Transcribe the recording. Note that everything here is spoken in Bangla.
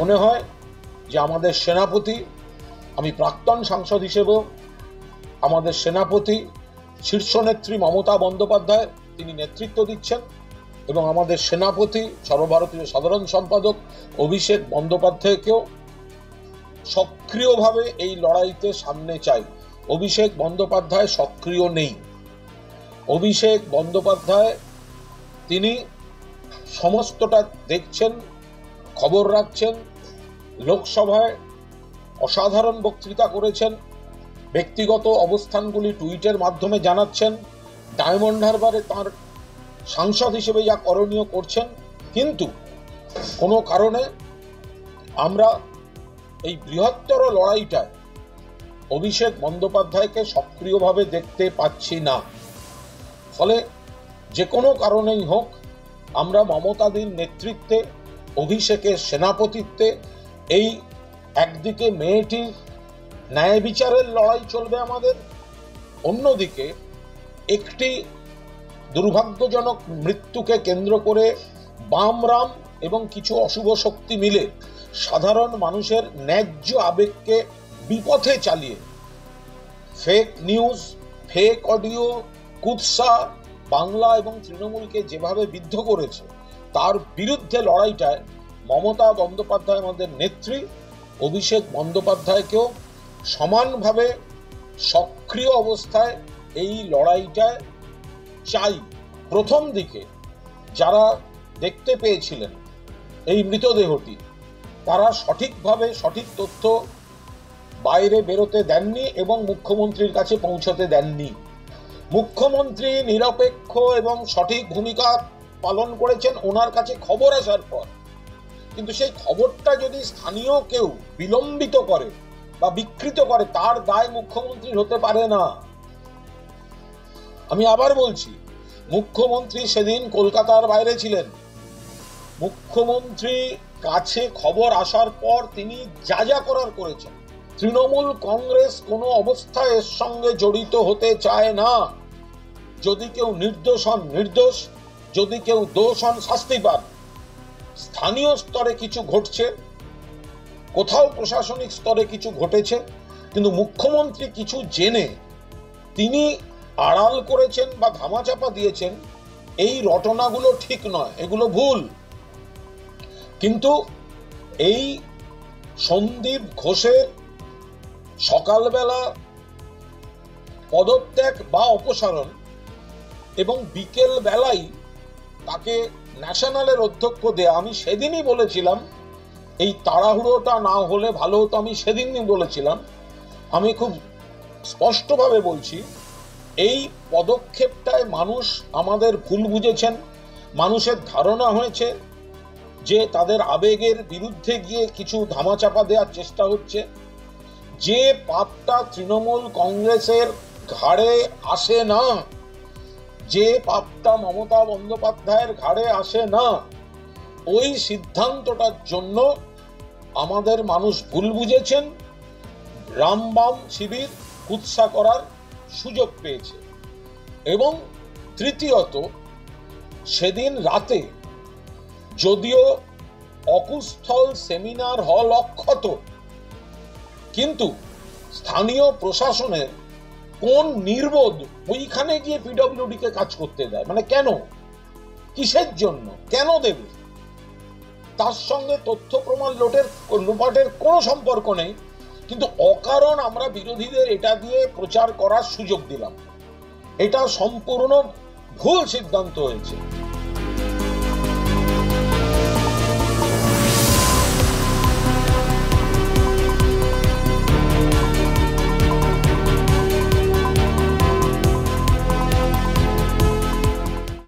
মনে হয় যে আমাদের সেনাপতি, আমি প্রাক্তন সাংসদ হিসেবেও আমাদের সেনাপতি শীর্ষ নেত্রী মমতা বন্দ্যোপাধ্যায় তিনি নেতৃত্ব দিচ্ছেন, এবং আমাদের সেনাপতি সর্বভারতীয় সাধারণ সম্পাদক অভিষেক বন্দ্যোপাধ্যায়কেও সক্রিয়ভাবে এই লড়াইতে সামনে চাই। অভিষেক বন্দ্যোপাধ্যায় সক্রিয় নেই। অভিষেক বন্দ্যোপাধ্যায় তিনি সমস্তটা দেখছেন, খবর রাখছেন, লোকসভায় অসাধারণ বক্তৃতা করেছেন, ব্যক্তিগত অবস্থানগুলি টুইটের মাধ্যমে জানাচ্ছেন, ডায়মন্ড হারবারে তাঁর সাংসদ হিসেবে যা করণীয় করছেন, কিন্তু কোনো কারণে আমরা এই বৃহত্তর লড়াইটায় অভিষেক বন্দ্যোপাধ্যায়কে সক্রিয়ভাবে দেখতে পাচ্ছি না। ফলে যে কোনো কারণেই হোক আমরা মমতাদির নেতৃত্বে, অভিষেকের সেনাপতিত্বে এই একদিকে মেয়েটির ন্যায় বিচারের লড়াই চলবে আমাদের, অন্যদিকে একটি দুর্ভাগ্যজনক মৃত্যুকে কেন্দ্র করে বামরাম এবং কিছু অশুভ শক্তি মিলে সাধারণ মানুষের ন্যায্য আবেগকে বিপথে চালিয়ে ফেক নিউজ, ফেক অডিও, কুৎসা বাংলা এবং তৃণমূলকে যেভাবে বিদ্ধ করেছে তার বিরুদ্ধে লড়াইটায় মমতা বন্দ্যোপাধ্যায় আমাদের নেত্রী, অভিষেক বন্দ্যোপাধ্যায়কেও সমানভাবে সক্রিয় অবস্থায় এই লড়াইটায় চাই। প্রথম দিকে যারা দেখতে পেয়েছিলেন এই মৃতদেহটি, তারা সঠিকভাবে সঠিক তথ্য বাইরে বেরোতে দেননি এবং মুখ্যমন্ত্রীর কাছে পৌঁছতে দেননি। মুখ্যমন্ত্রী নিরপেক্ষ এবং সঠিক ভূমিকা পালন করেছেন ওনার কাছে খবর আসার পর, কিন্তু সেই খবরটা যদি স্থানীয় কেউ বিলম্বিত করে বা বিকৃত করে, তার দায় মুখ্যমন্ত্রীর হতে পারে না। আমি আবার বলছি, মুখ্যমন্ত্রী সেদিন কলকাতার বাইরে ছিলেন। মুখ্যমন্ত্রী কাছে খবর আসার পর তিনি যা যা করার করেছেন। তৃণমূল কংগ্রেস কোনো অবস্থায় এর সঙ্গে জড়িত হতে চায় না। যদি কেউ নির্দোষ হন নির্দোষ, যদি কেউ দোষ হন শাস্তি পান। স্থানীয় স্তরে কিছু ঘটছে, কোথাও প্রশাসনিক স্তরে কিছু ঘটেছে, কিন্তু মুখ্যমন্ত্রী কিছু জেনে তিনি আড়াল করেছেন বা ধামাচাপা দিয়েছেন, এই রটনাগুলো ঠিক নয়, এগুলো ভুল। কিন্তু এই সন্দীপ ঘোষের সকালবেলা পদত্যাগ বা অপসারণ এবং বিকেল বেলায় তাকে ন্যাশনালের অধ্যক্ষ দেয়া, আমি সেদিনই বলেছিলাম এই তাড়াহুড়োটা না হলে ভালো হতো। আমি সেদিনই বলেছিলাম, আমি খুব স্পষ্টভাবে বলছি, এই পদক্ষেপটায় মানুষ আমাদের ভুল বুঝেছেন। মানুষের ধারণা হয়েছে যে তাদের আবেগের বিরুদ্ধে গিয়ে কিছু ধামাচাপা দেওয়ার চেষ্টা হচ্ছে। যে পাপটা তৃণমূল কংগ্রেসের ঘাড়ে আসে না, যে পাপটা মমতা বন্দ্যোপাধ্যায়ের ঘাড়ে আসে না, ওই সিদ্ধান্তটার জন্য আমাদের মানুষ ভুল বুঝেছেন, রামবাম শিবির কুৎসা করার সুযোগ পেয়েছে। এবং তৃতীয়ত, সেদিন রাতে যদিও অকুস্থল সেমিনার হল অক্ষত, কিন্তু স্থানীয় প্রশাসনের কোন নির্বোধ ওইখানে গিয়ে পিডব্লিউডি কে কাজ করতে দেয়? মানে কেন, কিসের জন্য, কেন দেবে? তার সঙ্গে তথ্য প্রমাণ লোপাটের কোনো সম্পর্ক নেই, কিন্তু অকারণ আমরা বিরোধীদের এটা দিয়ে প্রচার করার সুযোগ দিলাম। এটা সম্পূর্ণ ভুল সিদ্ধান্ত হয়েছে।